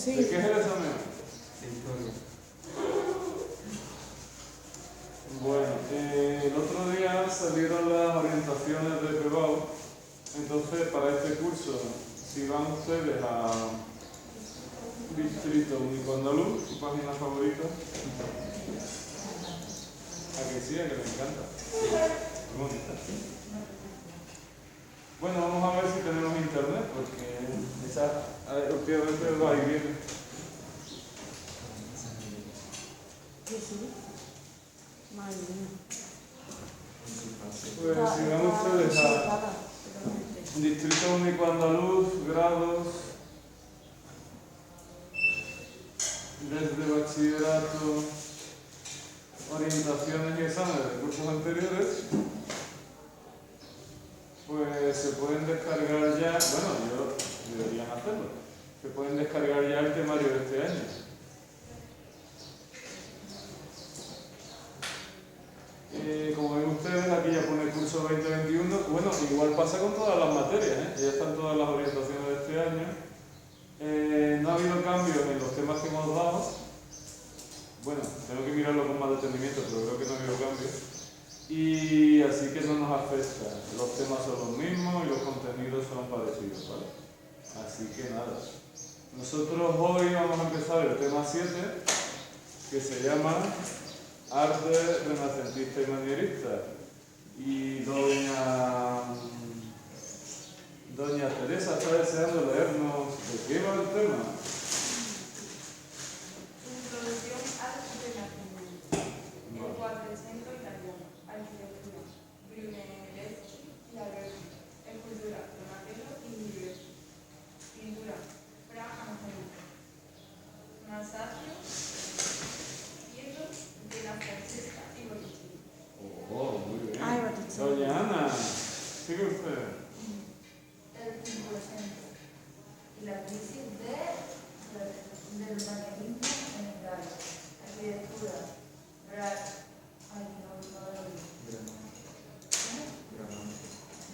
Sí. ¿De qué es el examen? De historia. Bueno, el otro día salieron las orientaciones de PEBAU. Entonces, para este curso, si van ustedes a Distrito Único Andaluz, su página favorita, a que sí, a que le encanta. Muy bonita. Bueno, vamos a ver si tenemos internet, porque esa últimamente va y viene. Sí. Madre mía. Pues si van ustedes a Distrito Único Andaluz, grados, desde bachillerato, orientaciones y exámenes de cursos anteriores, pues se pueden descargar ya, bueno, deberían hacerlo, se pueden descargar ya el temario de este año. Como ven ustedes, aquí ya pone el curso 2021. Bueno, igual pasa con todas las materias, ya están todas las orientaciones de este año. No ha habido cambios en los temas que hemos dado. Bueno, tengo que mirarlo con más detenimiento, pero creo que no ha habido cambios. Y así que no nos afecta. Los temas son los mismos y los contenidos son parecidos, ¿vale? Así que nada. Nosotros hoy vamos a empezar el tema 7, que se llama Arte renacentista y manierista. Y doña Teresa está deseando leernos de qué va el tema. Introducción al Renacimiento. El Quattrocento italiano. Arquitectura. Brunelleschi y Alberti. Escultura. Donatello y Diversi. Pintura. Fra Angelico. Masaccio. Pietro de la Francesca y Botticelli. Oh, muy bien. Ay, Botticelli. Doña Ana, sigue usted. El 500 y la crisis del manierismo en Italia, arquitectura,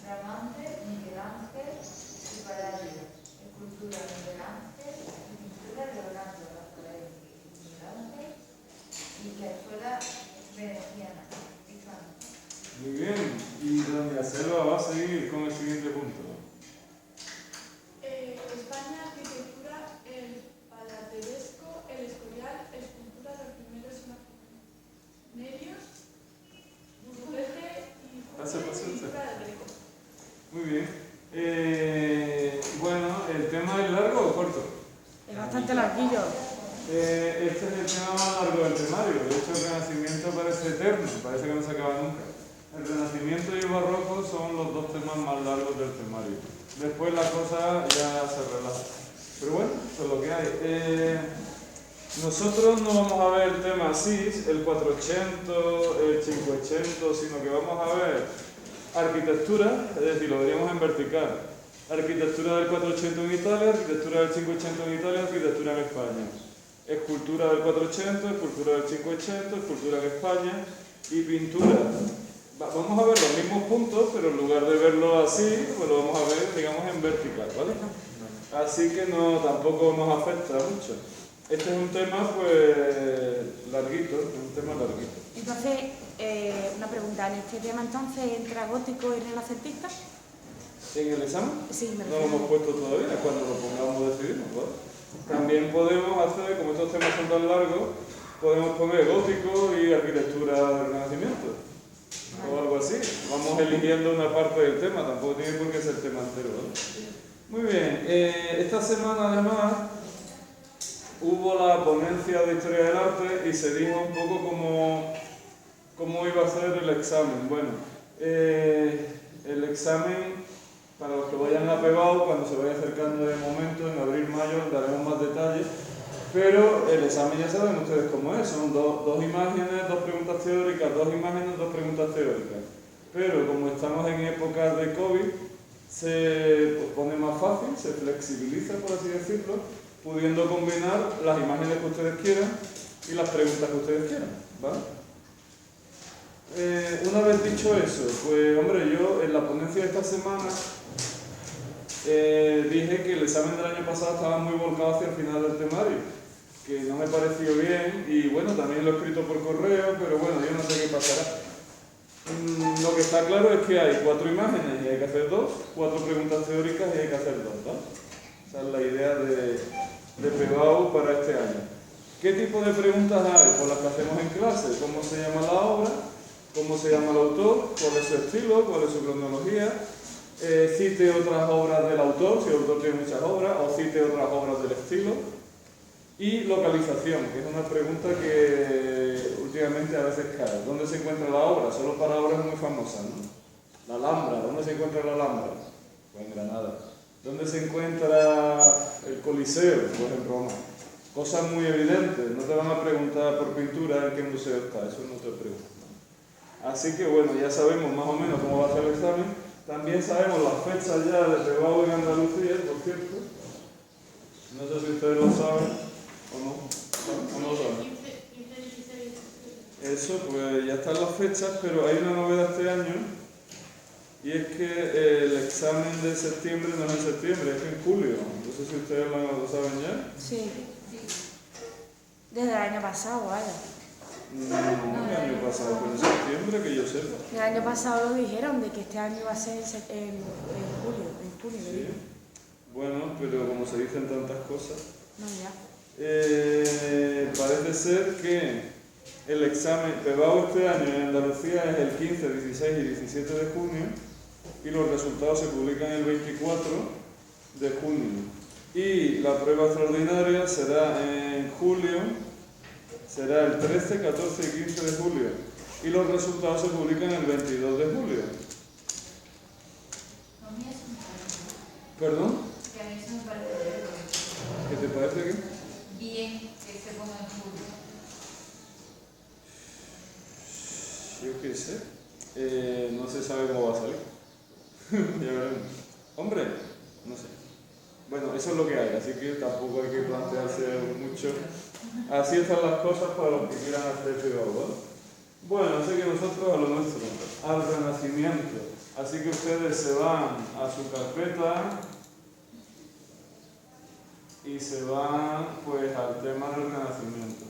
Bramante, Miguel Ángel y Palladio, escultura Miguel Ángel y pintura Leonardo Rafael y Miguel Ángel y la escuela veneciana, Pizarro. Muy bien. Y doña Selva va a seguir con el siguiente punto. España, arquitectura, el Palateresco, el Escorial, escultura de los primeros medios, Burguete y Pase usted. pintura del Greco. Muy bien. Bueno, ¿el tema es largo o corto? Es bastante larguillo. Este es el tema más largo del temario. De hecho, el Renacimiento parece eterno, parece que no se acaba nunca. El Renacimiento y el Barroco son los dos temas más largos del temario. Después la cosa ya se relaja. Pero bueno, eso es lo que hay. Nosotros no vamos a ver el tema así, el 400, el 500, sino que vamos a ver arquitectura, es decir, lo veríamos en vertical. Arquitectura del 400 en Italia, arquitectura del 500 en Italia, arquitectura en España. Escultura del 400, escultura del 500, escultura en España y pintura. Vamos a ver los mismos puntos, pero en lugar de verlo así, pues lo vamos a ver, digamos, en vertical, ¿vale? Así que no, tampoco nos afecta mucho. Este es un tema, pues, larguito, es un tema larguito. Entonces, una pregunta, ¿en este tema entonces entra gótico y renacentista? ¿En el examen? Sí, me No lo refiero. hemos puesto todavía, cuando lo pongamos decidimos, ¿vale? También podemos hacer, como estos temas son tan largos, podemos poner gótico y arquitectura del Renacimiento. O algo así. Vamos eligiendo una parte del tema, tampoco tiene por qué ser el tema entero, ¿vale? Muy bien, esta semana además hubo la ponencia de Historia del Arte y se dijo un poco cómo iba a ser el examen. Bueno, el examen, para los que vayan a PEBAU, cuando se vaya acercando de momento, en abril-mayo, daremos más detalles. Pero el examen ya saben ustedes cómo es, son dos imágenes, dos preguntas teóricas, dos imágenes, dos preguntas teóricas. Pero como estamos en épocas de COVID, se pone más fácil, se flexibiliza, por así decirlo, pudiendo combinar las imágenes que ustedes quieran y las preguntas que ustedes quieran, ¿vale? Una vez dicho eso, pues hombre, yo en la ponencia de esta semana dije que el examen del año pasado estaba muy volcado hacia el final del temario, que no me pareció bien, y bueno, también lo he escrito por correo, pero bueno, yo no sé qué pasará. Lo que está claro es que hay 4 imágenes y hay que hacer 2, 4 preguntas teóricas y hay que hacer 2, ¿no? Esa es la idea de PEBAU para este año. ¿Qué tipo de preguntas hay? Pues las que hacemos en clase. ¿Cómo se llama la obra? ¿Cómo se llama el autor? ¿Cuál es su estilo? ¿Cuál es su cronología? Cite otras obras del autor, si el autor tiene muchas obras, o cite otras obras del estilo. Y localización, que es una pregunta que últimamente a veces cae. ¿Dónde se encuentra la obra? Solo para obras muy famosas, ¿no? La Alhambra, ¿dónde se encuentra la Alhambra? Pues en Granada. ¿Dónde se encuentra el Coliseo? Pues en Roma. Cosas muy evidentes, no te van a preguntar por pintura en qué museo está, eso no te preguntan. Así que bueno, ya sabemos más o menos cómo va a ser el examen. También sabemos las fechas ya de PEBAU en Andalucía, por cierto. No sé si ustedes lo saben o no. ¿O no lo saben? 15, 16. Eso, pues ya están las fechas, pero hay una novedad este año. Y es que el examen de septiembre no es en septiembre, es en julio. No sé si ustedes lo saben ya. Sí. Desde el año pasado, vaya. No, el año pasado fue en septiembre, que yo sepa. El año pasado lo dijeron, de que este año va a ser en julio, en junio. Sí. Bueno, pero como se dicen tantas cosas, No, ya. parece ser que el examen PEBAU este año en Andalucía es el 15, 16 y 17 de junio y los resultados se publican el 24 de junio. Y la prueba extraordinaria será en julio, será el 13, 14 y 15 de julio. Y los resultados se publican el 22 de julio. A mí eso me parece. ¿Perdón? Que a mí eso me parece bien. ¿Qué te parece qué? Bien que se ponga en julio. Yo qué sé. No se sabe cómo va a salir. Ya veremos. Hombre, no sé. Bueno, eso es lo que hay, así que tampoco hay que plantearse mucho. Así están las cosas para los que quieran hacer PEBAU, ¿vale? Bueno, así que nosotros a lo nuestro, al Renacimiento. Así que ustedes se van a su carpeta y se van pues al tema del Renacimiento.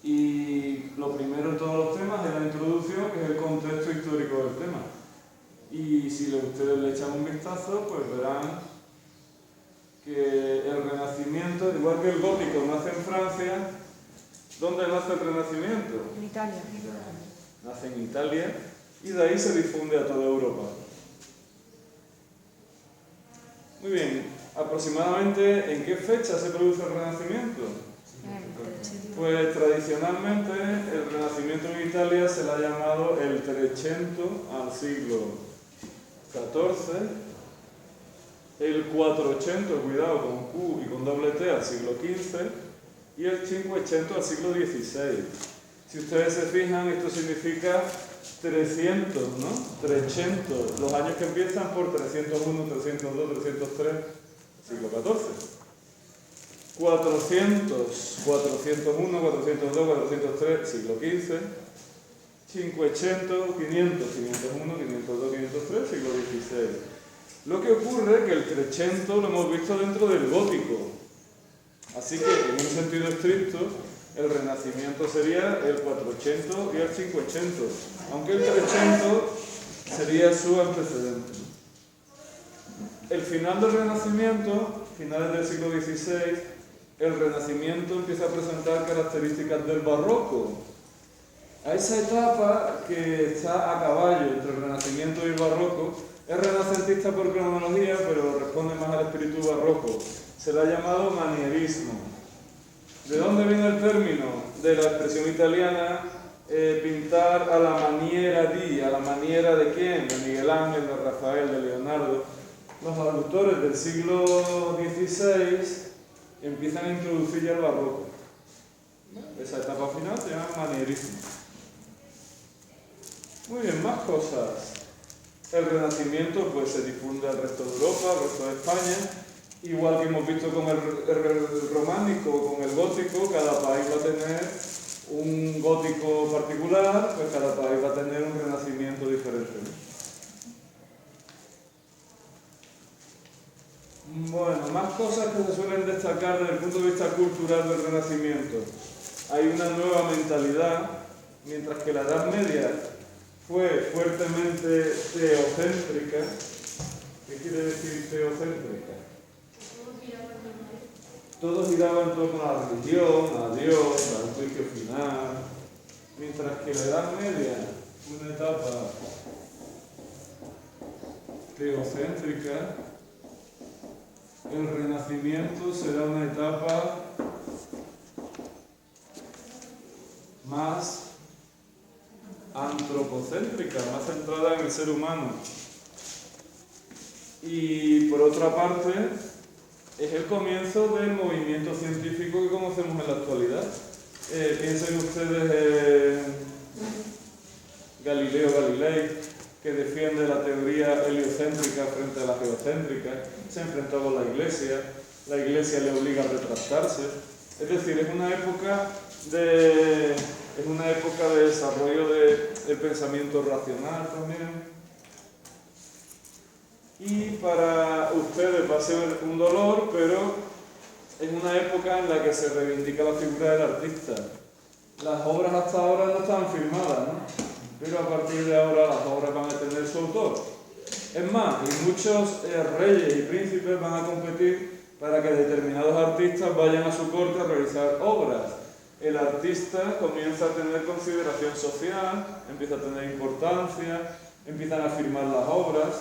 Y lo primero en todos los temas es la introducción, que es el contexto histórico del tema. Y si ustedes le echan un vistazo, pues verán que el Renacimiento, igual que el gótico nace en Francia, ¿dónde nace el Renacimiento? En Italia. Nace en Italia y de ahí se difunde a toda Europa. Muy bien, aproximadamente ¿en qué fecha se produce el Renacimiento? Pues tradicionalmente el Renacimiento en Italia se le ha llamado el Trecento al siglo XIV, el Quattrocento, cuidado con Q y con doble T, al siglo XV y el Cinquecento al siglo XVI. Si ustedes se fijan, esto significa 300, ¿no? 300, los años que empiezan por 301, 302, 303, siglo XIV. 400, 401, 402, 403, siglo XV. 500, 500, 501, 502, 503, siglo XVI. Lo que ocurre es que el Trecento lo hemos visto dentro del gótico. Así que, en un sentido estricto, el Renacimiento sería el 400 y el 500, aunque el 300 sería su antecedente. El final del Renacimiento, finales del siglo XVI, el Renacimiento empieza a presentar características del Barroco. A esa etapa que está a caballo entre el Renacimiento y el Barroco, es renacentista por cronología, pero responde más al espíritu barroco. Se le ha llamado manierismo. ¿De dónde viene el término? De la expresión italiana pintar a la maniera di. ¿A la maniera de quién? De Miguel Ángel, de Rafael, de Leonardo. Los autores del siglo XVI empiezan a introducir ya el barroco. Esa etapa final se llama manierismo. Muy bien, más cosas. El Renacimiento pues se difunde al resto de Europa, al resto de España. Igual que hemos visto con el románico, con el gótico, cada país va a tener un gótico particular, pues cada país va a tener un renacimiento diferente. Bueno, más cosas que se suelen destacar desde el punto de vista cultural del Renacimiento. Hay una nueva mentalidad, mientras que la Edad Media fue fuertemente teocéntrica. ¿Qué quiere decir teocéntrica? Todo giraba en torno a la religión, a Dios, al juicio final. Mientras que la Edad Media fue una etapa teocéntrica, el Renacimiento será una etapa más antropocéntrica, más centrada en el ser humano. Y por otra parte, es el comienzo del movimiento científico que conocemos en la actualidad. Piensen ustedes en Galileo Galilei, que defiende la teoría heliocéntrica frente a la geocéntrica, se enfrentó con la Iglesia le obliga a retractarse. Es decir, es una época de desarrollo del pensamiento racional también. Y para ustedes va a ser un dolor, pero es una época en la que se reivindica la figura del artista. Las obras hasta ahora no estaban firmadas, ¿no? Pero a partir de ahora las obras van a tener su autor. Es más, y muchos reyes y príncipes van a competir para que determinados artistas vayan a su corte a realizar obras. El artista comienza a tener consideración social, empieza a tener importancia, empiezan a firmar las obras.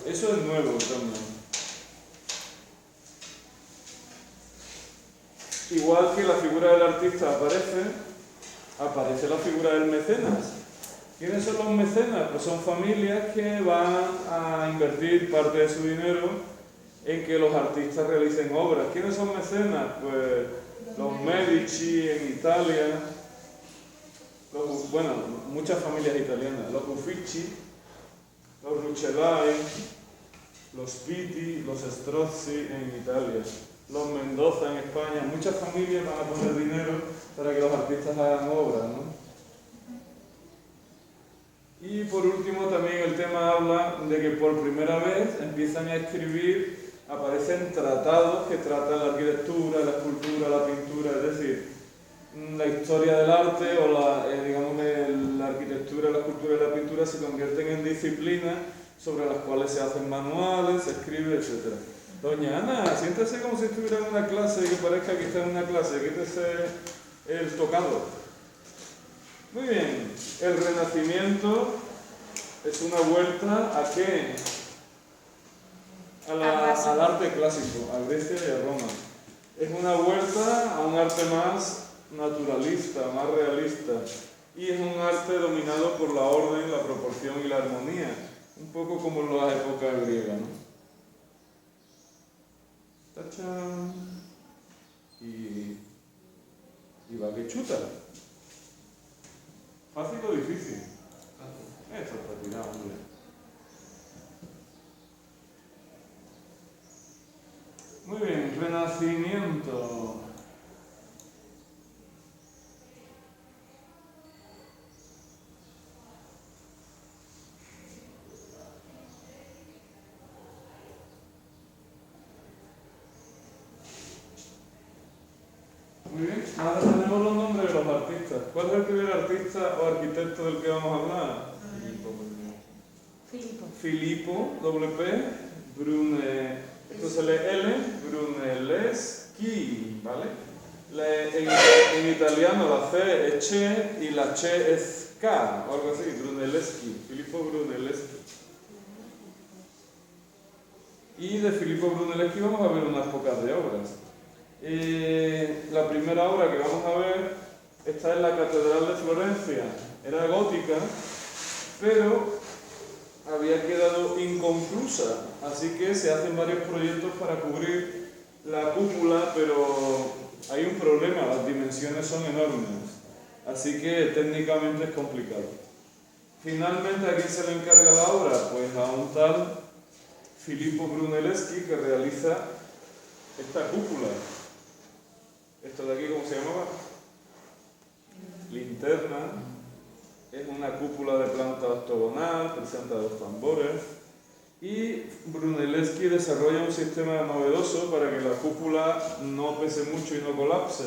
Eso es nuevo también. Igual que la figura del artista aparece la figura del mecenas. ¿Quiénes son los mecenas? Pues son familias que van a invertir parte de su dinero en que los artistas realicen obras. ¿Quiénes son mecenas? Pues los Medici en Italia, muchas familias italianas, los Uffizi, los Rucellai, los Pitti, los Strozzi en Italia, los Mendoza en España. Muchas familias van a poner dinero para que los artistas hagan obras, ¿no? Y por último también el tema habla de que por primera vez empiezan a escribir, aparecen tratados que tratan la arquitectura, la escultura, la pintura, es decir, la historia del arte o la arquitectura, la escultura y la pintura se convierten en disciplinas sobre las cuales se hacen manuales, se escribe, etc. Doña Ana, siéntese como si estuviera en una clase y que parezca que está en una clase, quítese el tocado. Muy bien, el Renacimiento es una vuelta ¿a qué? Al arte clásico, a Grecia y a Roma. Es una vuelta a un arte más naturalista, más realista. Y es un arte dominado por la orden, la proporción y la armonía. Un poco como en la época griega, ¿no? ¡Tachán! Y va que chuta. ¿Fácil o difícil? Eso está tirado, hombre. Muy bien, Renacimiento. Muy bien, ahora tenemos los nombres de los artistas. ¿Cuál es el primer artista o arquitecto del que vamos a hablar? Filippo, doble P, esto se lee L, Brunelleschi, ¿vale? En italiano la C es Che y la Che es K, o algo así, Brunelleschi, Filippo Brunelleschi. Y de Filippo Brunelleschi vamos a ver unas pocas de obras. La primera obra que vamos a ver está en la Catedral de Florencia. Era gótica, pero había quedado inconclusa, así que se hacen varios proyectos para cubrir la cúpula, pero hay un problema, las dimensiones son enormes, así que técnicamente es complicado. Finalmente, ¿a quién se le encarga la obra? Pues a un tal Filippo Brunelleschi, que realiza esta cúpula. Esto de aquí, ¿cómo se llamaba? Linterna. Es una cúpula de planta octogonal, presenta dos tambores Y Brunelleschi desarrolla un sistema novedoso para que la cúpula no pese mucho y no colapse.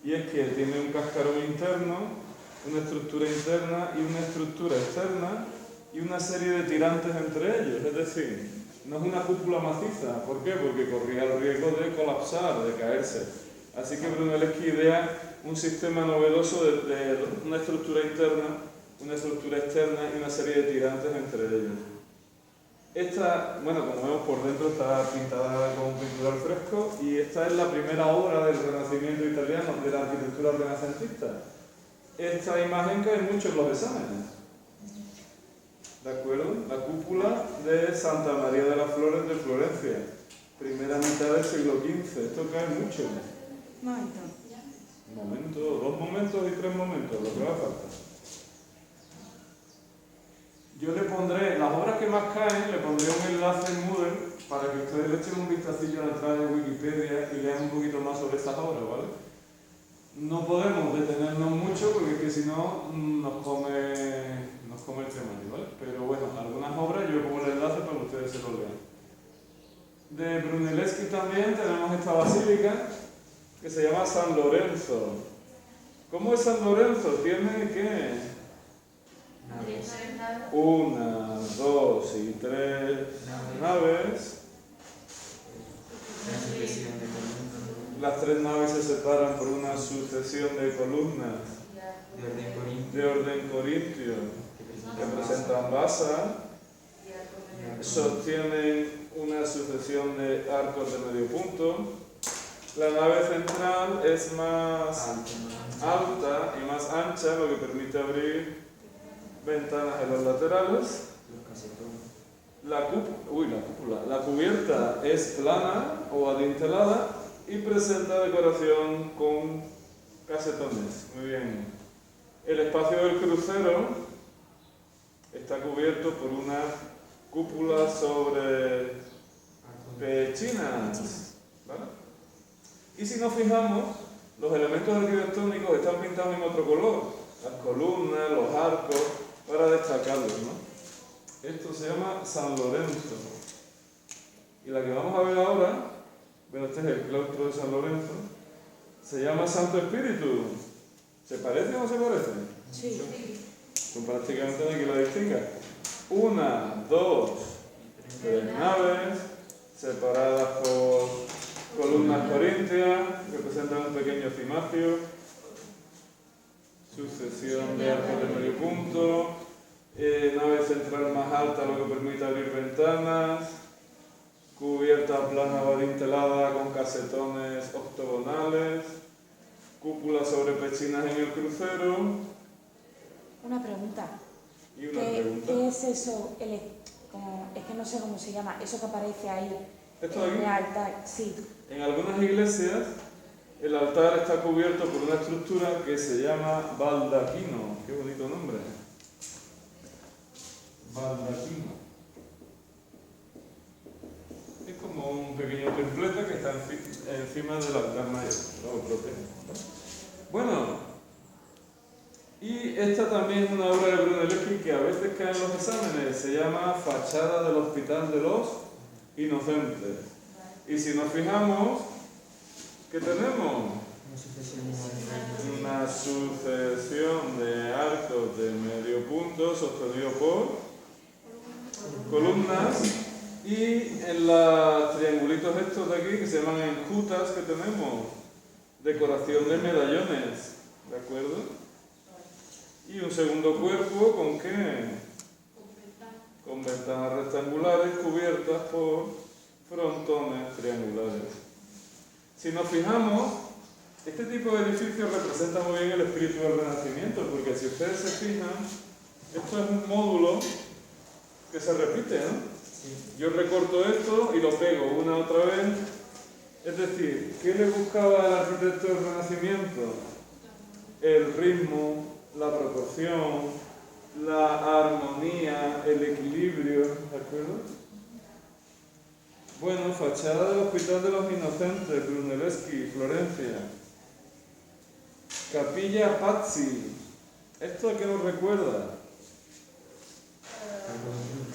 Y es que tiene un cascarón interno, una estructura interna y una estructura externa y una serie de tirantes entre ellos. Es decir, no es una cúpula maciza. ¿Por qué? Porque corría el riesgo de colapsar, de caerse. Así que Brunelleschi idea un sistema novedoso de una estructura interna, una estructura externa y una serie de tirantes entre ellos. Esta, bueno, como vemos por dentro, está pintada con pintura al fresco y esta es la primera obra del Renacimiento italiano, de la arquitectura renacentista. Esta imagen cae mucho en los exámenes. ¿De acuerdo? La cúpula de Santa María de las Flores de Florencia, primera mitad del siglo XV. Esto cae mucho. Momento. Un momento, 2 momentos y 3 momentos, lo que va a falta. Yo le pondré, las obras que más caen, le pondré un enlace en Moodle para que ustedes le echen un vistacillo a la entrada de Wikipedia y lean un poquito más sobre estas obras, ¿vale? No podemos detenernos mucho porque es que si no nos come el temario, ¿vale? Pero bueno, algunas obras yo pongo el enlace para que ustedes se lo lean. De Brunelleschi también tenemos esta basílica que se llama San Lorenzo. ¿Cómo es San Lorenzo? Tiene que 1, 2 y 3 naves. Las 3 naves se separan por una sucesión de columnas de orden corintio que presentan basa, sostienen una sucesión de arcos de medio punto. La nave central es más alta y más ancha, lo que permite abrir ventanas en los laterales. La cubierta es plana o adintelada y presenta decoración con casetones. Muy bien. El espacio del crucero está cubierto por una cúpula sobre pechinas, ¿vale? Y si nos fijamos, los elementos arquitectónicos están pintados en otro color. Las columnas, los arcos, para destacarlos, ¿no? Esto se llama San Lorenzo. Y la que vamos a ver ahora, bueno, este es el claustro de San Lorenzo, se llama Santo Espíritu. ¿Se parece o no se parece? Sí. Pues prácticamente no hay que la distinga. 1, 2, 3 naves, separadas por columnas corintias, que presentan un pequeño cimacio, sucesión de arcos de medio punto, nave central más alta, lo que permite abrir ventanas, cubierta plana o adintelada con casetones octogonales, cúpula sobre pechinas en el crucero. Una pregunta. Y una pregunta. ¿Qué es eso? Es que no sé cómo se llama, eso que aparece ahí. ¿Esto de aquí? El altar, sí. En algunas iglesias el altar está cubierto por una estructura que se llama baldaquino. Qué bonito nombre. Baldaquino. Es como un pequeño templete que está encima del altar mayor. Lo protege. Bueno, y esta también es una obra de Brunelleschi que a veces cae en los exámenes. Se llama Fachada del Hospital de los Inocentes. Y si nos fijamos, ¿qué tenemos? Una sucesión de arcos de medio punto sostenido por columnas y en los triangulitos estos de aquí que se llaman enjutas que tenemos decoración de medallones, ¿de acuerdo? Y un segundo cuerpo ¿con qué? Con ventanas rectangulares cubiertas por frontones triangulares. Si nos fijamos, este tipo de edificios representa muy bien el espíritu del Renacimiento, porque si ustedes se fijan, esto es un módulo que se repite, ¿no? Sí. Yo recorto esto y lo pego una otra vez. Es decir, ¿qué le buscaba al arquitecto del Renacimiento? El ritmo, la proporción, la armonía, el equilibrio, ¿de acuerdo? Bueno, fachada del Hospital de los Inocentes, Brunelleschi, Florencia. Capilla Pazzi. ¿Esto a qué nos recuerda?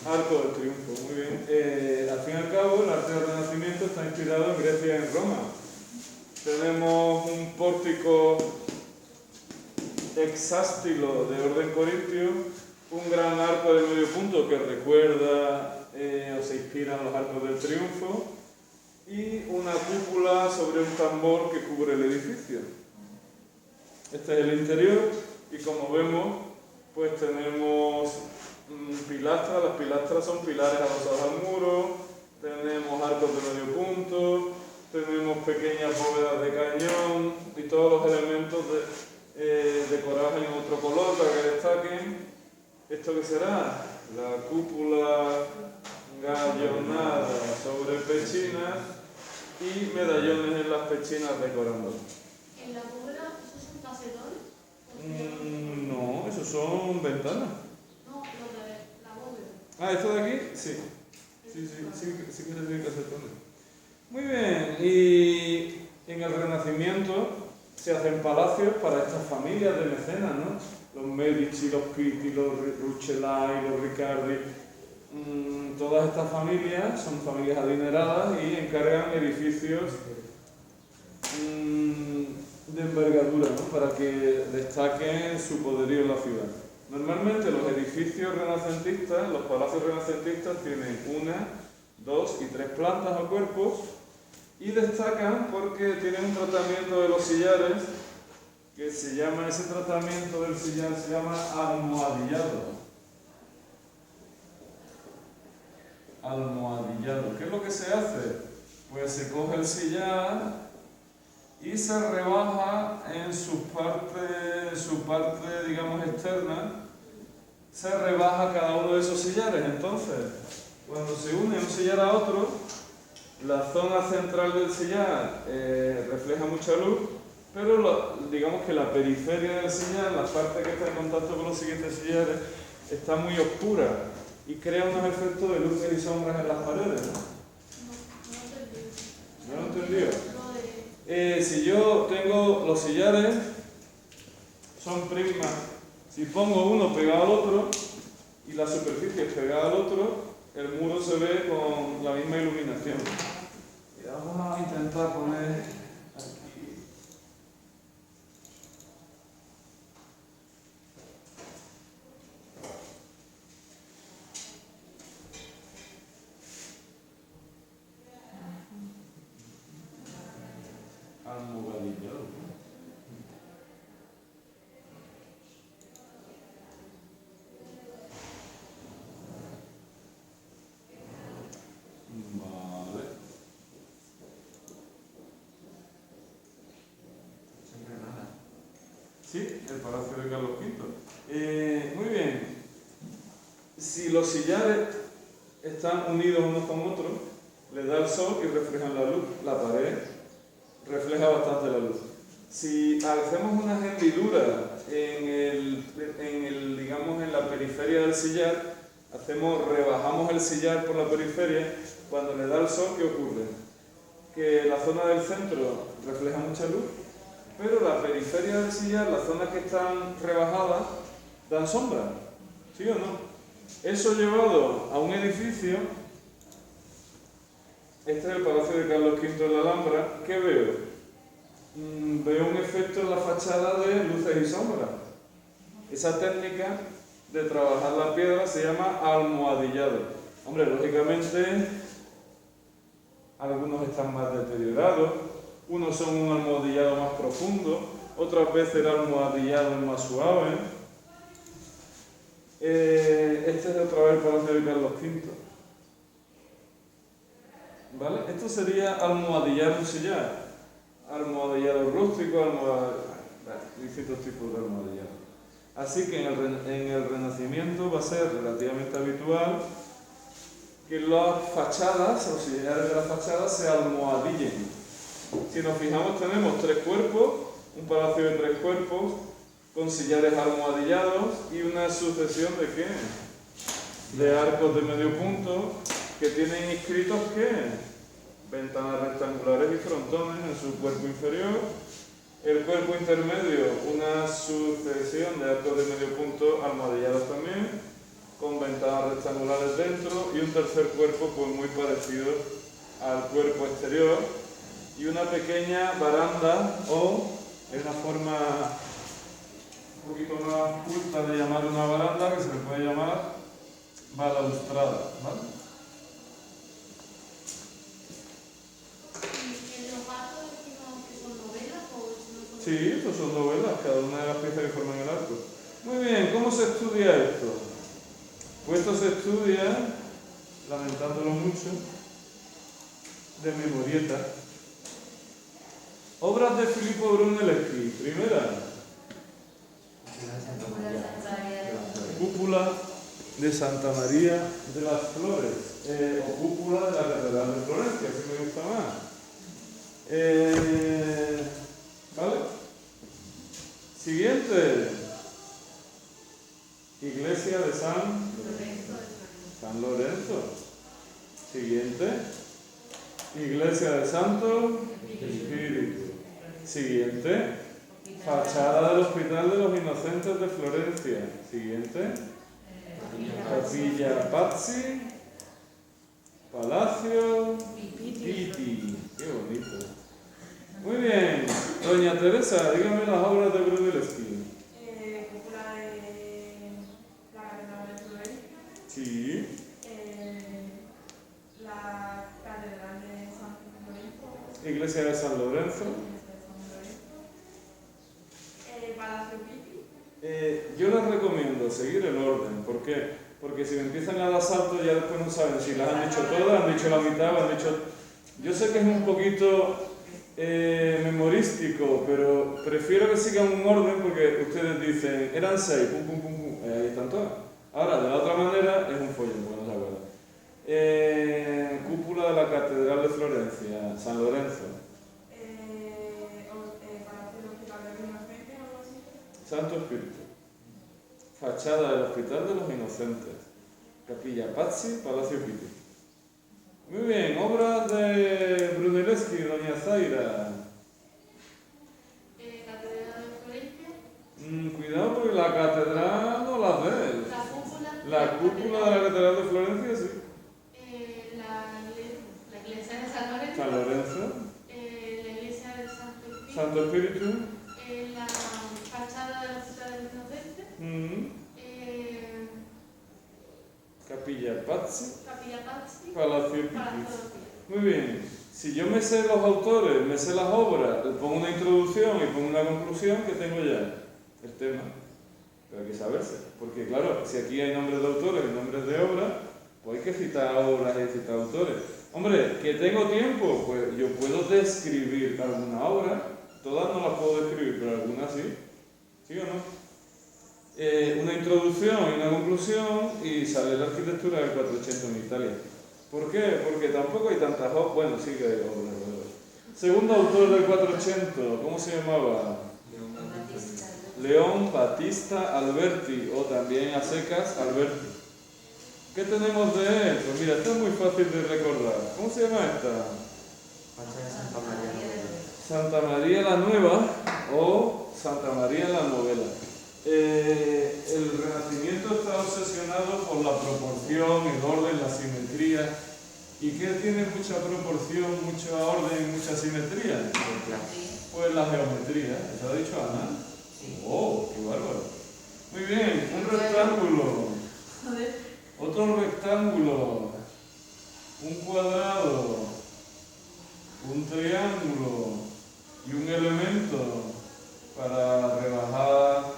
Arco del Triunfo, muy bien. Al fin y al cabo, el arte del Renacimiento está inspirado en Grecia y en Roma. Tenemos un pórtico hexástilo de orden corintio, un gran arco de medio punto que recuerda o se inspira en los arcos del Triunfo y una cúpula sobre un tambor que cubre el edificio. Este es el interior y como vemos, pues tenemos pilastras. Las pilastras son pilares adosados al muro, tenemos arcos de medio punto, tenemos pequeñas bóvedas de cañón y todos los elementos decorados en otro color para que destaquen. ¿Esto qué será? La cúpula gallonada sobre pechinas y medallones en las pechinas decorando. ¿En la bóveda eso es un caserón? No, esos son ventanas. No, lo de la bóveda. Ah, ¿esto de aquí? Sí. Sí que se tiene que hacer todo. Muy bien, y en el Renacimiento se hacen palacios para estas familias de mecenas, ¿no? Los Medici, los Pitti, los Rucellai, los Riccardi. Todas estas familias son familias adineradas y encargan edificios de envergadura, ¿no? Para que destaquen su poderío en la ciudad. Normalmente los edificios renacentistas, los palacios renacentistas tienen 1, 2 y 3 plantas o cuerpos y destacan porque tienen un tratamiento de los sillares que se llama, ese tratamiento del sillar se llama almohadillado. Almohadillado. ¿Qué es lo que se hace? Pues se coge el sillar y se rebaja en su parte, digamos, externa, se rebaja cada uno de esos sillares. Entonces, cuando se une un sillar a otro, la zona central del sillar refleja mucha luz, pero digamos que la periferia del sillar, la parte que está en contacto con los siguientes sillares, está muy oscura y crea unos efectos de luces y sombras en las paredes, ¿no? ¿No lo entendió? Si yo tengo los sillares, son prismas. Si pongo uno pegado al otro y la superficie es pegada al otro, el muro se ve con la misma iluminación. Y vamos a intentar poner aquí. Almohadillado. Vale. Sí, el Palacio de Carlos V. Muy bien. Si los sillares están unidos unos con otros, les da el sol y reflejan la luz. La pared refleja bastante la luz. Si hacemos unas hendiduras digamos, en la periferia del sillar, rebajamos el sillar por la periferia, cuando le da el sol, ¿qué ocurre? Que la zona del centro refleja mucha luz, pero la periferia del sillar, las zonas que están rebajadas, dan sombra, ¿sí o no? Eso llevado a un edificio, este es el Palacio de Carlos V en la Alhambra, ¿qué veo? Veo un efecto en la fachada de luces y sombras. Esa técnica de trabajar la piedra se llama almohadillado. Hombre, lógicamente, algunos están más deteriorados, unos son un almohadillado más profundo, otras veces el almohadillado es más suave. Este es otra vez el Palacio de Carlos V. ¿Vale? Esto sería almohadillar un sillar. Almohadillado rústico, distintos tipos de almohadillado. Así que en el Renacimiento va a ser relativamente habitual que las fachadas, los sillares de las fachadas se almohadillen. Si nos fijamos, tenemos 3 cuerpos, un palacio de 3 cuerpos, con sillares almohadillados y una sucesión de ¿qué? De arcos de medio punto que tienen inscritos ¿qué? Ventanas rectangulares y frontones en su cuerpo inferior. El cuerpo intermedio, una sucesión de arcos de medio punto almohadillados también. con ventanas rectangulares dentro y un tercer cuerpo pues muy parecido al cuerpo exterior y una pequeña baranda o, es una forma un poquito más culta de llamar una baranda que se le puede llamar balaustrada, ¿vale? ¿En los arcos decimos que son novelas o no son? Sí, estos son novelas, cada una de las piezas que forman el arco. Muy bien, ¿cómo se estudia esto? Pues esto se estudia, lamentándolo mucho, de memorieta. Obras de Filippo Brunelleschi. Primera, cúpula de Santa María de las Flores, o cúpula de la Catedral de Florencia, si me gusta más. ¿Vale? Siguiente. Iglesia de San Lorenzo. Siguiente. Iglesia del Santo Espíritu. Siguiente. Fachada del Hospital de los Inocentes de Florencia. Siguiente. Capilla Pazzi. Palacio Pitti. Qué bonito. Muy bien. Doña Teresa, dígame las obras de Brunelleschi. Cúpula de la Catedral de Florencia. Sí. La Catedral de San Lorenzo. Iglesia de San Lorenzo. Palacio Pitti. Yo les recomiendo seguir el orden. ¿Por qué? Porque si me empiezan a dar saltos ya después no saben si las han dicho todas, han dicho la mitad, han dicho... Yo sé que es un poquito memorístico, pero prefiero que sigan un orden porque ustedes dicen, eran 6, pum, pum, pum, pum, ahí están todas. Ahora, de la otra manera, es un follón, porque no se acuerdan. Cúpula de la Catedral de Florencia, San Lorenzo. Palacio del Hospital de los Inocentes o algo así. Santo Espíritu. Fachada del Hospital de los Inocentes. Capilla Pazzi, Palacio Pitti. Muy bien, obras de Brunelleschi, doña Zaira. Catedral de Florencia. Cuidado porque la catedral no la ves. La cúpula. La cúpula de la Catedral de Florencia, sí. La iglesia de San Lorenzo. San Lorenzo. La iglesia del Santo Espíritu. Santo Espíritu. La fachada del Hospital de los Inocentes. Capilla Pazzi, Capilla Pazzi. Palacio Pitti. Palacio. Muy bien. Si yo me sé los autores, me sé las obras, le pongo una introducción y pongo una conclusión, que tengo ya el tema. Pero hay que saberse. Porque claro, si aquí hay nombres de autores y nombres de obras, pues hay que citar obras y citar autores. Hombre, que tengo tiempo, pues yo puedo describir alguna obra. Todas no las puedo describir, pero algunas sí. ¿Sí o no? Una introducción y una conclusión y sale la arquitectura del 400 en Italia. ¿Por qué? Porque tampoco hay tantas obras. Bueno, sí que hay obras. Segundo autor del 400, ¿cómo se llamaba? León Battista Alberti, o también a secas Alberti. ¿Qué tenemos de él? Pues mira, esto es muy fácil de recordar. ¿Cómo se llama esta? Santa María la Nueva o Santa María la Novela. El Renacimiento está obsesionado por la proporción, el orden, la simetría. ¿Y qué tiene mucha proporción, mucha orden y mucha simetría? Pues la geometría. ¿Eso ha dicho Ana? ¡Oh, qué bárbaro! Muy bien, un rectángulo. Otro rectángulo. Un cuadrado. Un triángulo. Y un elemento para rebajar,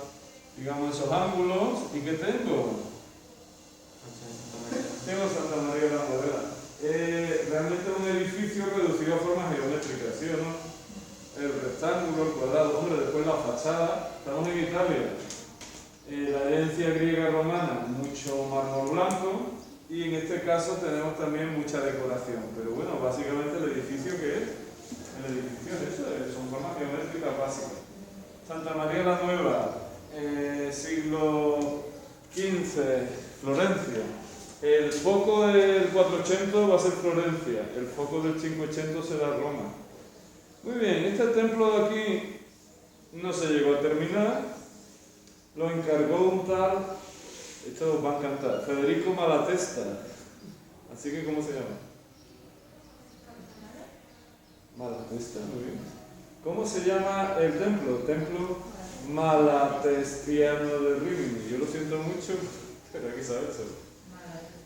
digamos, esos ángulos. ¿Y qué tengo? Tengo Santa María de la Novela. Realmente es un edificio reducido a formas geométricas, ¿sí o no? El rectángulo, el cuadrado, hombre, después la fachada. Estamos en Italia. La herencia griega romana, mucho mármol blanco. Y en este caso tenemos también mucha decoración. Pero bueno, básicamente el edificio, ¿qué es? El edificio es eso, son formas geométricas básicas. Santa María la Nueva, siglo XV, Florencia. El foco del 400 va a ser Florencia, el foco del 500 será Roma. Muy bien, este templo de aquí no se llegó a terminar, lo encargó un tal Esto os va a encantar. Federico Malatesta. Así que, ¿cómo se llama? Malatesta, muy bien. ¿Cómo se llama el templo? Templo Malatestiano de Rimini. Yo lo siento mucho, pero hay que saber eso.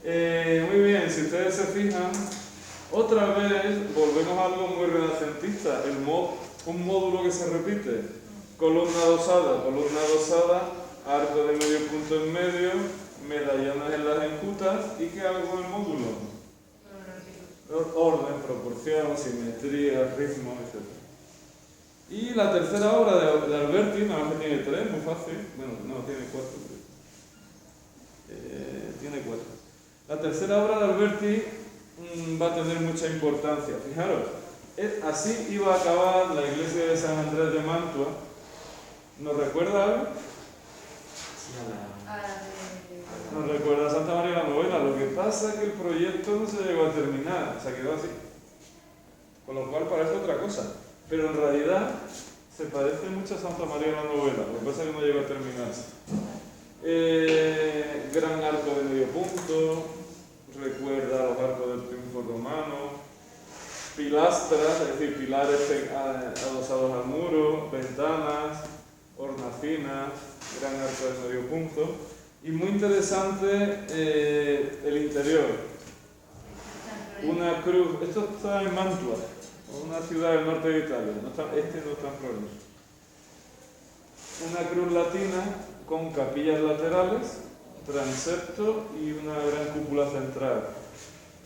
Muy bien, si ustedes se fijan, otra vez volvemos a algo muy renacentista. Un módulo que se repite. Columna adosada, arco de medio punto en medio, medallones en las enjutas. ¿Y qué hago con el módulo? Orden, proporción, simetría, ritmo, etc. Y la tercera obra de Alberti, nada más que tiene 3, muy fácil. Bueno, no, tiene 4. Tiene 4. La tercera obra de Alberti va a tener mucha importancia. Fijaros, así iba a acabar la iglesia de San Andrés de Mantua. ¿Nos recuerda algo? Nos recuerda a Santa María la Novena. Lo que pasa es que el proyecto no se llegó a terminar, se quedó así. Con lo cual parece otra cosa. Pero en realidad se parece mucho a Santa María la Novena. Lo que pasa es que no llegó a terminarse. Gran arco de medio punto. Recuerda a los arcos del triunfo romano. Pilastras, es decir, pilares adosados al muro. Ventanas, hornacinas, gran arco de medio punto. Y muy interesante el interior. Una cruz, esto está en Mantua, una ciudad del norte de Italia, no está en Florencia. Una cruz latina con capillas laterales, transepto y una gran cúpula central.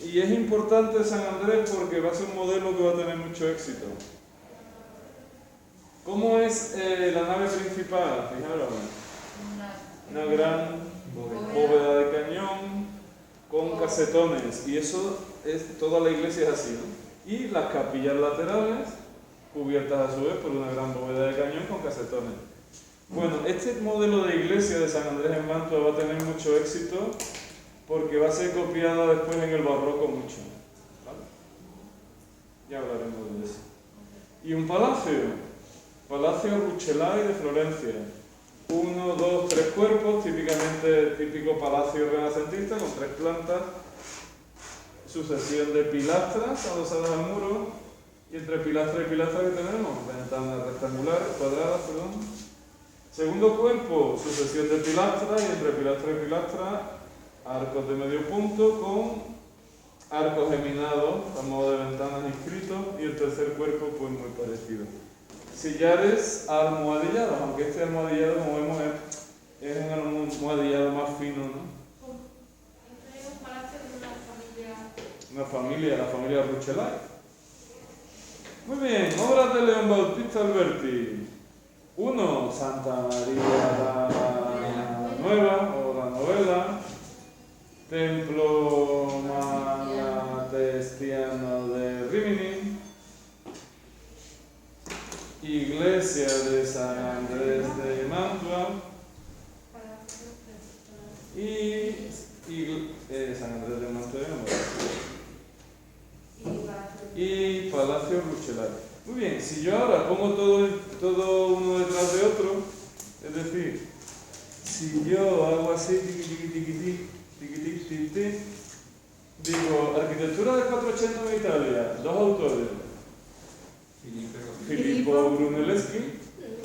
Y es importante San Andrés porque va a ser un modelo que va a tener mucho éxito. ¿Cómo es la nave principal? Fijaros. Una gran bóveda de cañón con casetones, y eso es, toda la iglesia es así, ¿no? Y las capillas laterales cubiertas a su vez por una gran bóveda de cañón con casetones. Bueno, este modelo de iglesia de San Andrés en Mantua va a tener mucho éxito porque va a ser copiada después en el barroco mucho, ¿vale? Ya hablaremos de eso. Y un Palacio Rucellai de Florencia. 1, 2, 3 cuerpos, típico palacio renacentista con 3 plantas, sucesión de pilastras adosadas al muro, y entre pilastra y pilastra que tenemos ventanas rectangulares, cuadradas, perdón. Segundo cuerpo, sucesión de pilastras, y entre pilastra y pilastra arcos de medio punto con arcos geminados a modo de ventanas inscritos, y el tercer cuerpo pues muy parecido. Sillares almohadillados, aunque este almohadillado, como vemos, es un almohadillado más fino, ¿no? Este es un palacio de La familia Rucellai. Muy bien, obras de León Bautista Alberti. 1. Santa María la Nueva, o la Novela. Templo Malatestiano de Rimini. Iglesia de San Andrés de Mantua y San Andrés de Mantua y Palacio Rucellai. Muy bien, si yo ahora pongo todo uno detrás de otro, es decir, si yo hago así, digo, arquitectura del 480 en Italia, 2 autores. Filippo Brunelleschi,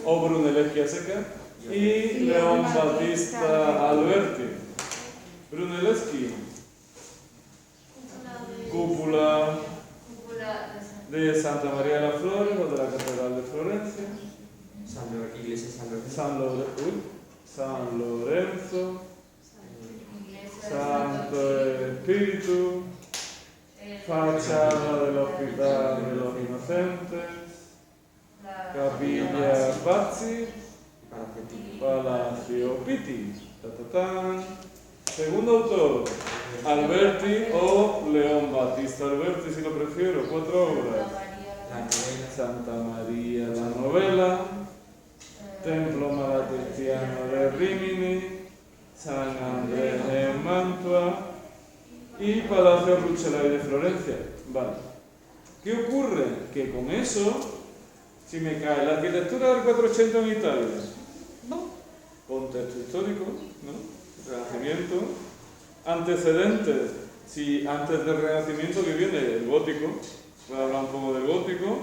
o Brunelleschi a seca, y León Battista Alberti. Brunelleschi, cúpula de Santa María de las Flores o de la Catedral de Florencia. Iglesia San Lorenzo, Santo Espíritu, fachada del Hospital de los Inocentes, Capilla Pazzi, Palacio Pitti. Segundo autor, Alberti o León Battista Alberti, si lo prefiero. 4 obras. Santa María la Novela, Templo Malatestiano de Rimini, San Andrés en Mantua y Palacio Rucellai de Florencia. Vale. ¿Qué ocurre? Que con eso, si me cae la arquitectura del 480 en Italia, no, contexto histórico, ¿no? Renacimiento. Antecedentes, si antes del Renacimiento que viene el gótico, voy a hablar un poco del gótico.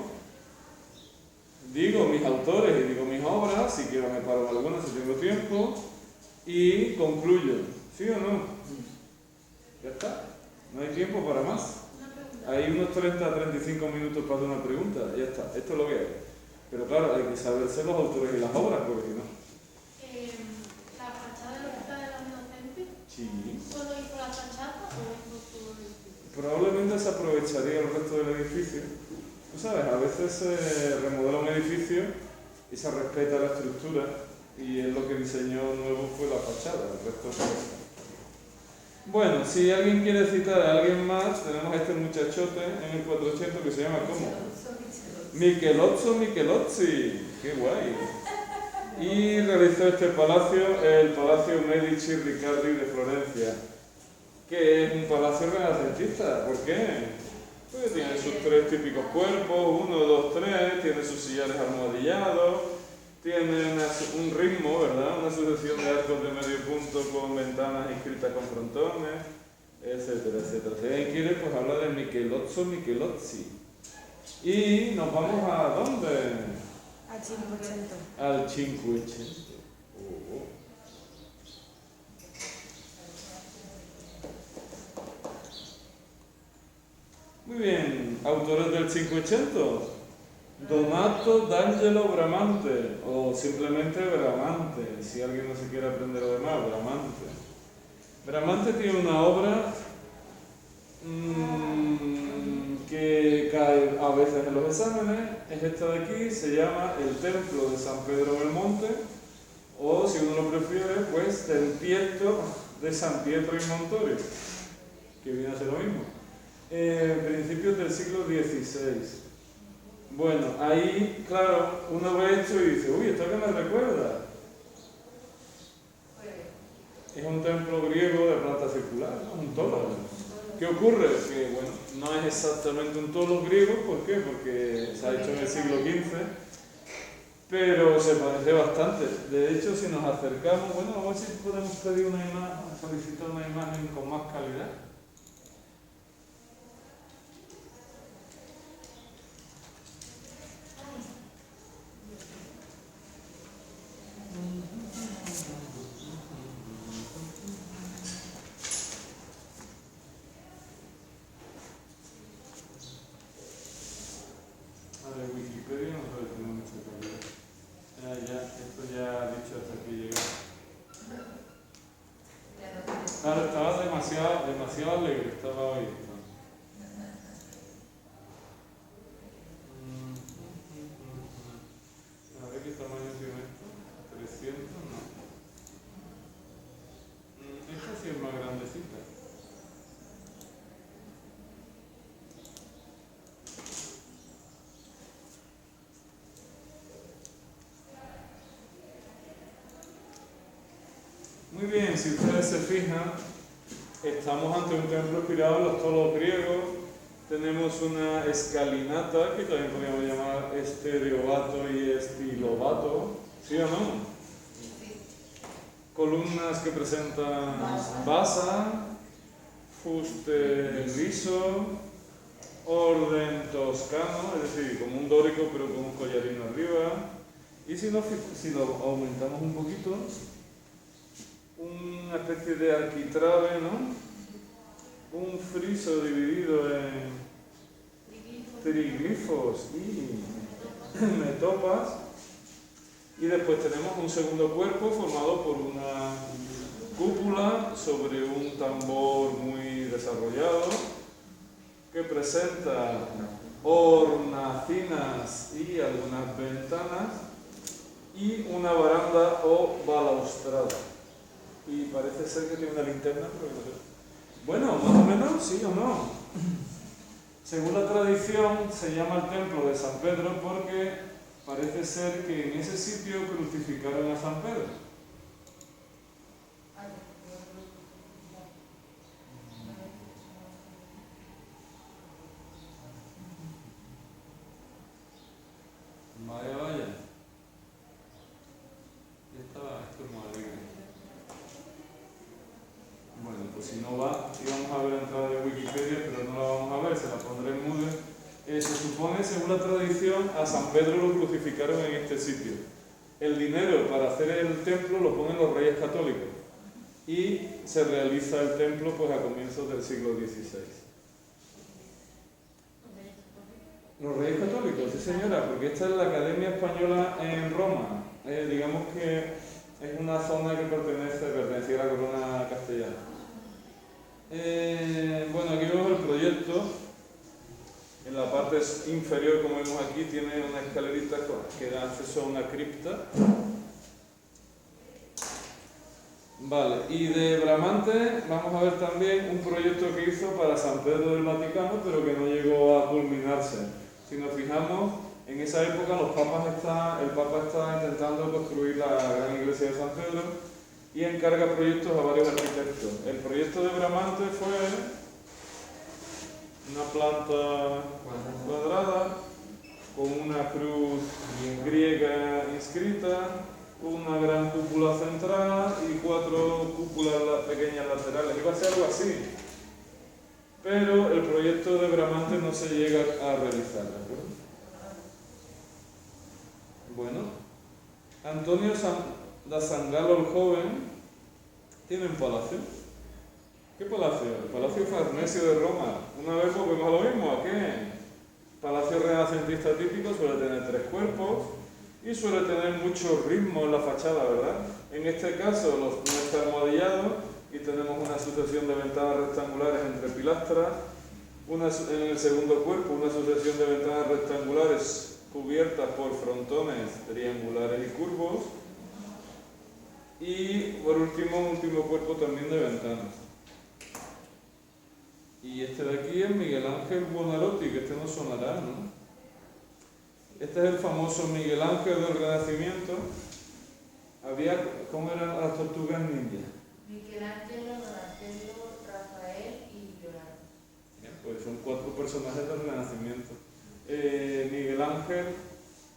Digo mis autores y digo mis obras, si quiero me paro en algunas si tengo tiempo, y concluyo. ¿Sí o no? Ya está, no hay tiempo para más. Una pregunta. Hay unos 30 a 35 minutos para hacer una pregunta, ya está, esto es lo que hay. Pero claro, hay que saberse los autores y las obras, porque si no. La fachada de la Puerta de los Inocentes, Sí. ¿solo hizo la fachada o hizo todo el edificio? Probablemente se aprovecharía el resto del edificio. Tú sabes, a veces se remodela un edificio y se respeta la estructura, y es lo que diseñó nuevo fue la fachada, el resto fue. Bueno, si alguien quiere citar a alguien más, tenemos a este muchachote en el 400 que se llama ¿cómo? Michelozzi, qué guay. Y realizó este palacio, el Palacio Medici Riccardi de Florencia, que es un palacio renacentista. ¿Por qué? Porque tiene sus tres típicos cuerpos, 1, 2, 3, tiene sus sillares almohadillados, tiene un ritmo, ¿verdad? Una sucesión de arcos de medio punto con ventanas inscritas con frontones, etcétera, etcétera. Si alguien quiere, pues habla de Michelozzi. Y nos vamos a ¿dónde? Al 500. Al 500. Muy bien, autores del 500. Donato d'Angelo Bramante, o simplemente Bramante, si alguien no se quiere aprender lo demás, Bramante. Bramante tiene una obra que cae a veces en los exámenes, es esta de aquí, se llama El Templo de San Pedro Belmonte, o si uno lo prefiere, pues Tempiesto de San Pietro in Montorio, que viene a ser lo mismo. Principios del siglo XVI. Bueno, ahí, claro, uno ve esto y dice, uy, ¿esto qué me recuerda? Es un templo griego de planta circular, ¿no? Un tolo. ¿Qué ocurre? Que, bueno, no es exactamente un tolo griego, ¿por qué? Porque se ha hecho en el siglo XV, pero se parece bastante. De hecho, si nos acercamos, bueno, a ver si podemos pedir una imagen, solicitar una imagen con más calidad. Wikipedia no sabe tener mucha calidad. Esto ya ha dicho hasta aquí llegamos. Claro, estaba demasiado alegre, estaba hoy. A ver qué tamaño tiene esto. 300, no. Esta sí es más grandecita. Muy bien, si ustedes se fijan, estamos ante un templo inspirado en los tolos griegos. Tenemos una escalinata, que también podríamos llamar estereobato y estilobato, ¿sí o no? Columnas que presentan basa, fuste liso, orden toscano, es decir, como un dórico pero con un collarino arriba. Y si lo aumentamos un poquito, una especie de arquitrabe, ¿no? Un friso dividido en triglifos y metopas. Y después tenemos un segundo cuerpo formado por una cúpula sobre un tambor muy desarrollado que presenta hornacinas y algunas ventanas y una baranda o balaustrada. Y parece ser que tiene una linterna, pero no sé. Bueno, más o menos, sí o no. Según la tradición, se llama el templo de San Pedro porque parece ser que en ese sitio crucificaron a San Pedro. Vaya. Esto es muy alegre. según la tradición, a San Pedro lo crucificaron en este sitio. El dinero para hacer el templo lo ponen los reyes católicos y se realiza el templo pues a comienzos del siglo XVI. Los reyes católicos, sí señora, porque esta es la Academia Española en Roma. Digamos que es una zona que pertenecía a la corona castellana. Bueno, aquí vemos el proyecto. En la parte inferior, como vemos aquí, tiene una escalerita que da acceso a una cripta. Vale, y de Bramante vamos a ver también un proyecto que hizo para San Pedro del Vaticano, pero que no llegó a culminarse. Si nos fijamos, en esa época el Papa está intentando construir la gran iglesia de San Pedro y encarga proyectos a varios arquitectos. El proyecto de Bramante fue una planta cuadrada con una cruz griega inscrita, una gran cúpula central y 4 cúpulas pequeñas laterales. Iba a ser algo así, pero el proyecto de Bramante no se llega a realizar, ¿de acuerdo? Bueno, Antonio da Sangalo el Joven tiene un palacio. ¿Qué palacio? El Palacio Farnesio de Roma. Una vez volvemos a lo mismo, ¿a qué? Palacio renacentista típico suele tener 3 cuerpos y suele tener mucho ritmo en la fachada, ¿verdad? En este caso no está almohadillado y tenemos una sucesión de ventanas rectangulares entre pilastras, en el segundo cuerpo una sucesión de ventanas rectangulares cubiertas por frontones triangulares y curvos y por último un último cuerpo también de ventanas. Y este de aquí es Miguel Ángel Buonarroti, que este no sonará, ¿no? Este es el famoso Miguel Ángel del Renacimiento. ¿Cómo eran las tortugas ninja? Michelangelo, Donatello, Rafael y Leonardo. Pues son 4 personajes del Renacimiento. Miguel Ángel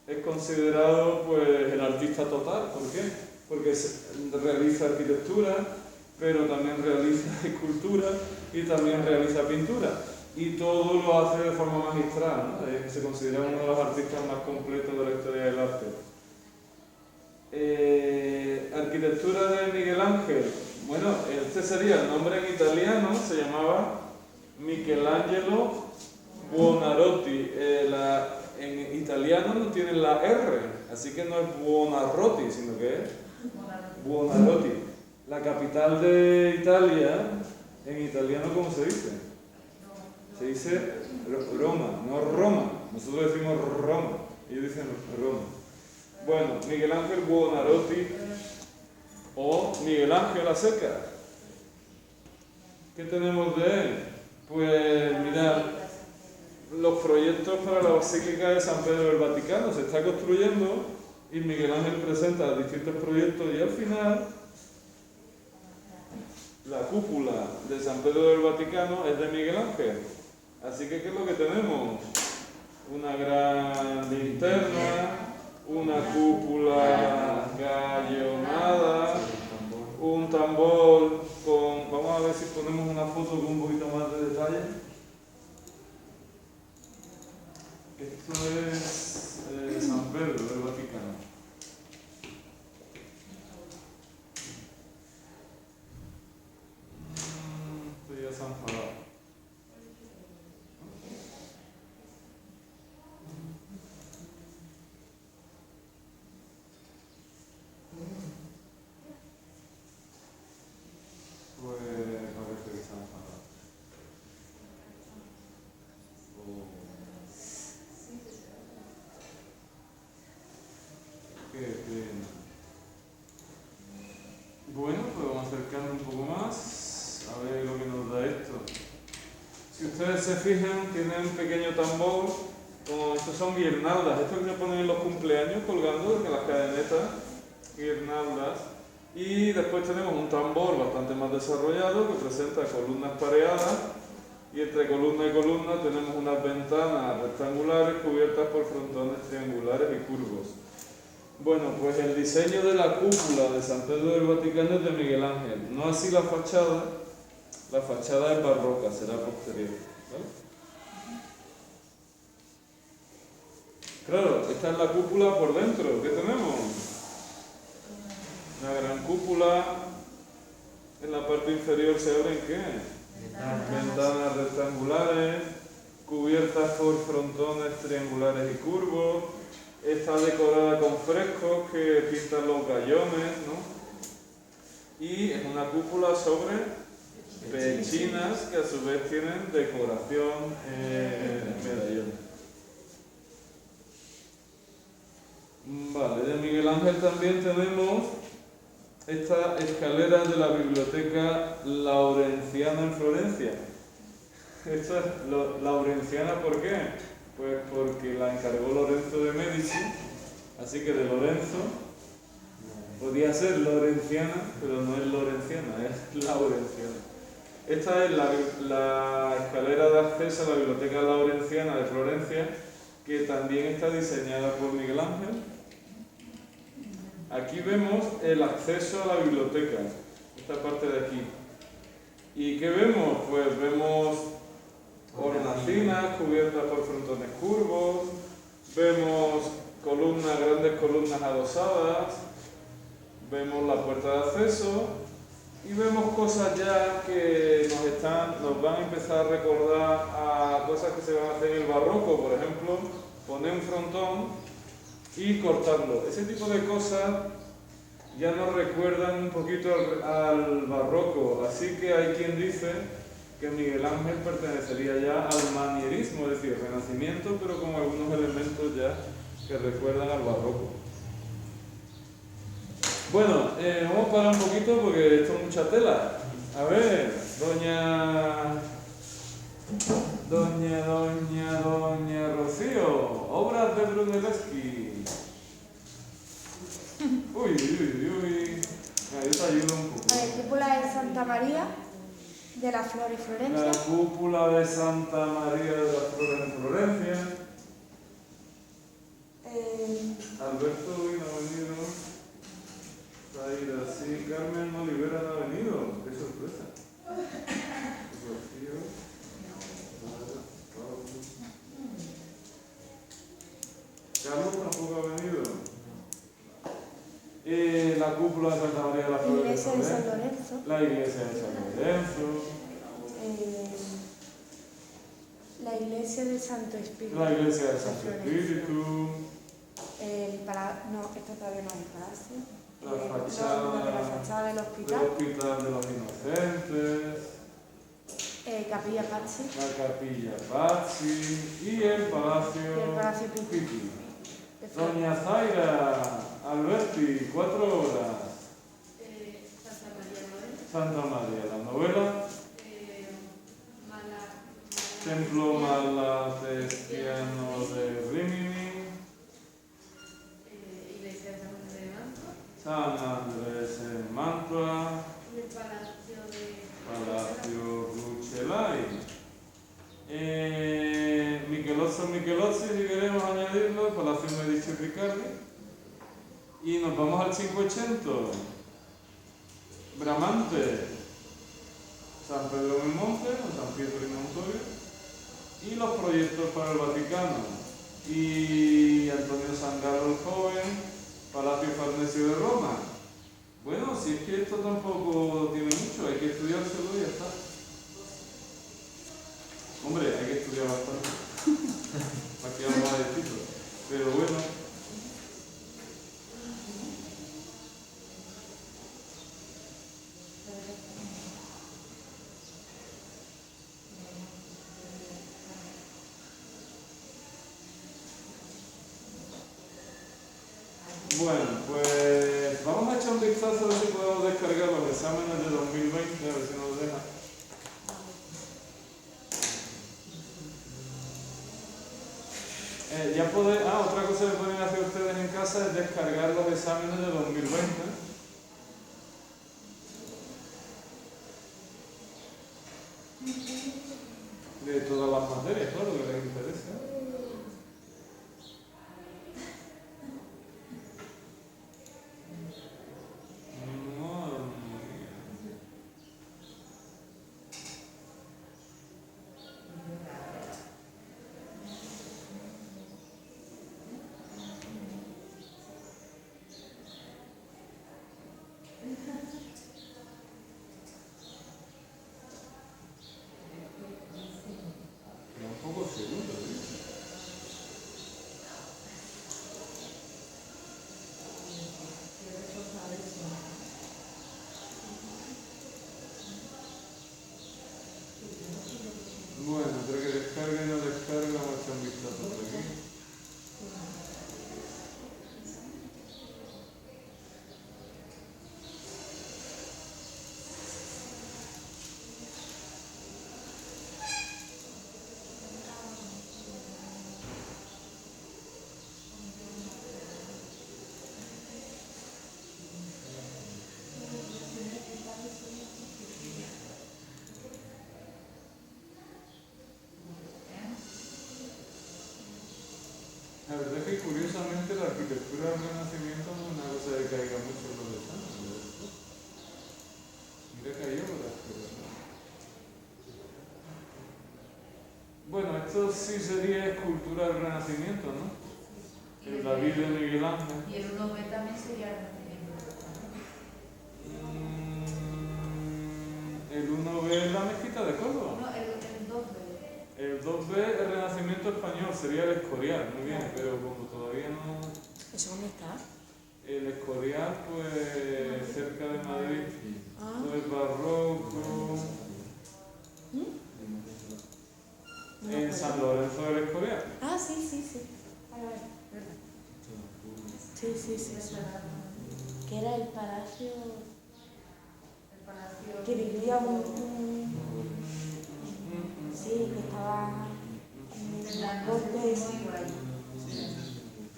es considerado pues el artista total. ¿Por qué? Porque realiza arquitectura, pero también realiza escultura y también realiza pintura. Y todo lo hace de forma magistral, ¿no? Se considera uno de los artistas más completos de la historia del arte. Arquitectura de Miguel Ángel. Bueno, este sería el nombre en italiano, se llamaba Michelangelo Buonarroti. En italiano no tiene la R, así que no es Buonarroti, sino que es Buonarroti. La capital de Italia, en italiano, ¿cómo se dice? Se dice Roma, no Roma. Nosotros decimos Roma, ellos dicen Roma. Bueno, Miguel Ángel Buonarroti o Miguel Ángel a secas. ¿Qué tenemos de él? Pues mirad, los proyectos para la Basílica de San Pedro del Vaticano se está construyendo y Miguel Ángel presenta distintos proyectos y al final la cúpula de San Pedro del Vaticano es de Miguel Ángel. Así que, ¿qué es lo que tenemos? Una gran linterna, una cúpula gallonada, un tambor con... Vamos a ver si ponemos una foto con un poquito más de detalle. Esto es San Pedro del Vaticano. Esto ya se han enfadado. Bueno, pues vamos acercando un poco más a ver lo que nos da esto. Si ustedes se fijan, tiene un pequeño tambor, estos son guirnaldas, estos que se ponen en los cumpleaños colgando desde las cadenetas, guirnaldas. Y después tenemos un tambor bastante más desarrollado que presenta columnas pareadas y entre columna y columna tenemos unas ventanas rectangulares cubiertas por frontones triangulares y curvos. Bueno, pues el diseño de la cúpula de San Pedro del Vaticano es de Miguel Ángel, no así la fachada es barroca, será posterior, ¿vale? Claro, esta es la cúpula por dentro. ¿Qué tenemos? Una gran cúpula. En la parte inferior se abren ¿qué? Ventanas rectangulares, cubiertas por frontones triangulares y curvos. Está decorada con frescos que pintan los gallones, ¿no? Y es una cúpula sobre pechinas que a su vez tienen decoración medallones. Vale, de Miguel Ángel también tenemos esta escalera de la Biblioteca Laurenciana en Florencia. Esto es Laurenciana, ¿por qué? Pues porque la encargó Lorenzo de Medici, así que de Lorenzo podía ser Lorenciana, pero no es Lorenciana, es Laurenciana. Esta es la escalera de acceso a la Biblioteca Laurenciana de Florencia, que también está diseñada por Miguel Ángel. Aquí vemos el acceso a la biblioteca, esta parte de aquí. ¿Y qué vemos? Pues vemos hornacinas cubiertas por frontones curvos, vemos grandes columnas adosadas, vemos la puerta de acceso y vemos cosas ya que nos van a empezar a recordar a cosas que se van a hacer en el barroco, por ejemplo, poner un frontón y cortarlo. Ese tipo de cosas ya nos recuerdan un poquito al barroco, así que hay quien dice que Miguel Ángel pertenecería ya al manierismo, es decir, renacimiento, pero con algunos elementos ya que recuerdan al barroco. Bueno, vamos a parar un poquito porque esto es mucha tela. A ver, Doña Rocío, obras de Brunelleschi. Uy. Yo te ayudo un poco. La cúpula de Santa María de las Flores, Florencia. La cúpula de Santa María de las Flores en Florencia. Alberto hoy no ha venido. Zaira sí, Carmen Olivera no ha venido. Qué sorpresa. Rocío. Carlos tampoco ha venido. La cúpula de Santa María de las Flores. Iglesia de San Lorenzo. La iglesia de San Lorenzo. La iglesia de Santo Espíritu. La iglesia de Santo Espíritu. No, esto todavía no es el palacio. La fachada del hospital. del Hospital de los Inocentes. Capilla Pazzi. La Capilla Pazzi y el Palacio, Pitti. Doña Zaira Alberti, 4 horas. Santa María Novena. Santa María, la novela. Templo Malatestiano de Rimini. Iglesia de San Andrés de Mantua. San Andrés en Mantua. Y el Palacio Rucellai. Michelozzi, si queremos añadirlo, Palacio Medici Riccardi. Y nos vamos al 500. Bramante, San Pedro del Monte, o San Pietro y Montorio. Y los proyectos para el Vaticano. Y Antonio Sangaro el Joven, Palacio Farnesio de Roma. Bueno, si es que esto tampoco tiene mucho, hay que estudiárselo y ya está. Hombre, hay que estudiar bastante. Aquí vamos a decirlo. Pero bueno. Bueno, pues vamos a echar un vistazo a ver si podemos descargar los exámenes de 2020, a ver si nos deja. Otra cosa que pueden hacer ustedes en casa es descargar los exámenes de 2020. De todas las materias, claro, que les interesa. descarga y no descarga, vamos a echar un vistazo por aquí. La verdad es que curiosamente la arquitectura del Renacimiento no es una cosa que caiga mucho en los detalles, ¿verdad? Mira que hay obras, pero no. Bueno, esto sí sería escultura del Renacimiento, ¿no? El David de Miguel Ángel. Y el 1B también sería Renacimiento. El 1B es la mezquita de Córdoba. No, el 2B. El 2B es el Renacimiento español, sería el Escorial, muy bien, pero como todavía no... ¿Eso dónde está? El Escorial, pues cerca de Madrid, Ah, pues barroco, no me en acuerdo. San Lorenzo del Escorial. Ah, sí, sí, sí. Vale, vale, verdad. Sí, sí, sí, sí. Que era el palacio El palacio. que vivía sí, que estaba en la corte. Por ahí.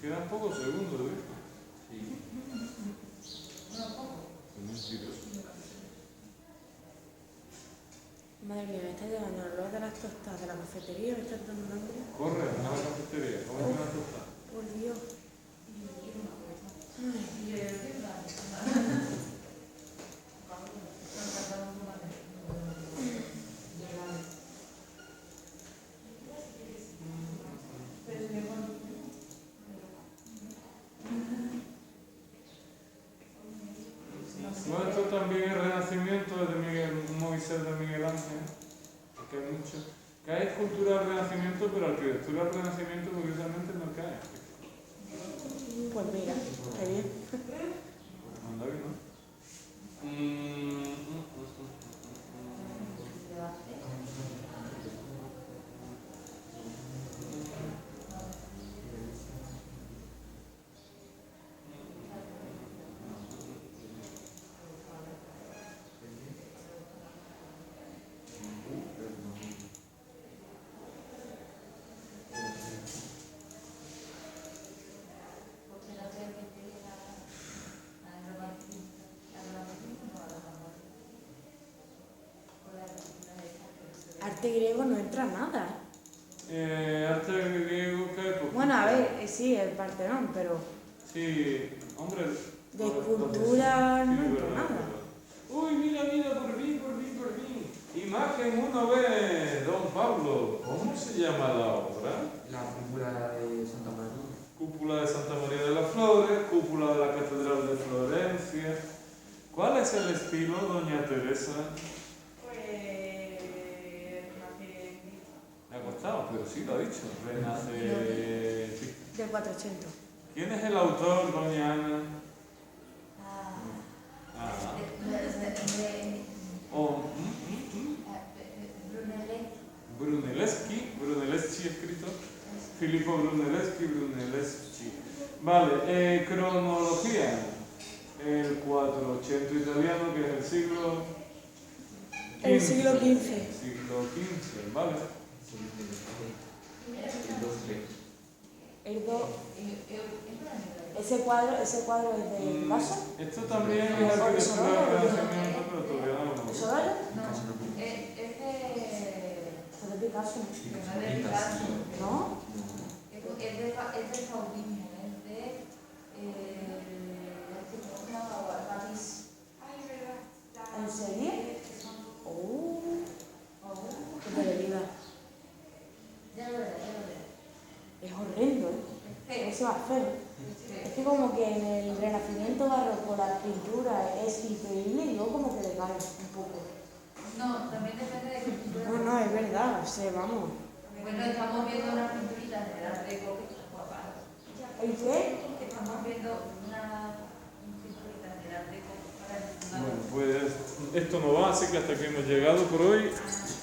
Quedan pocos segundos, ¿eh? No, poco. Es mentiroso. Madre mía, me está llevando el olor de las tostadas de la cafetería, me está dando un hambre. Corre, anda a la cafetería, cómete una tostada. Por Dios. Y el Bueno, esto también es Renacimiento de Moisés de Miguel Ángel, porque hay mucho. Cae escultura del Renacimiento, pero arquitectura del Renacimiento curiosamente no cae. Pues mira, qué bien. Anda bien, ¿no? Arte griego no entra nada. Arte griego cae poquito. Bueno, a ver, sí, el Partenón, pero Sí, hombre. de escultura no Sí, entra verdad, nada. verdad. Uy, mira, mira, por mí. Imagen 1B, Don Pablo. ¿Cómo se llama la obra? La cúpula de Santa María. Cúpula de Santa María de las Flores, cúpula de la Catedral de Florencia. ¿Cuál es el estilo, doña Teresa? Me ha costado, pero sí lo ha dicho. Renace. Sí. Del 400. ¿Quién es el autor, doña Ana? Oh, Brunelleschi escrito. Filippo Brunelleschi. Vale, cronología. El 480 italiano, que es el siglo El siglo XV. Siglo XV, vale. El 2. Ese cuadro es de Picasso. Esto también es arquitectura del Renacimiento, pero todavía no lo ¿Eso conozco. vale? No, Es de Picasso. ¿No? es de Fauvismo, es de París. ¿En serio? Qué realidad. Ya lo veré. Es horrendo, ¿eh? Eso va feo. Es que como que en el Renacimiento barroco la pintura es increíble y luego como que decae un poco. No, también depende de qué pintura. No, es verdad, o sea, vamos. Bueno, estamos viendo una pinturita en el arte greco que está guapa. ¿El qué? Estamos viendo una pinturita en el arte greco para Bueno, pues esto no va, así que hasta aquí hemos llegado por hoy.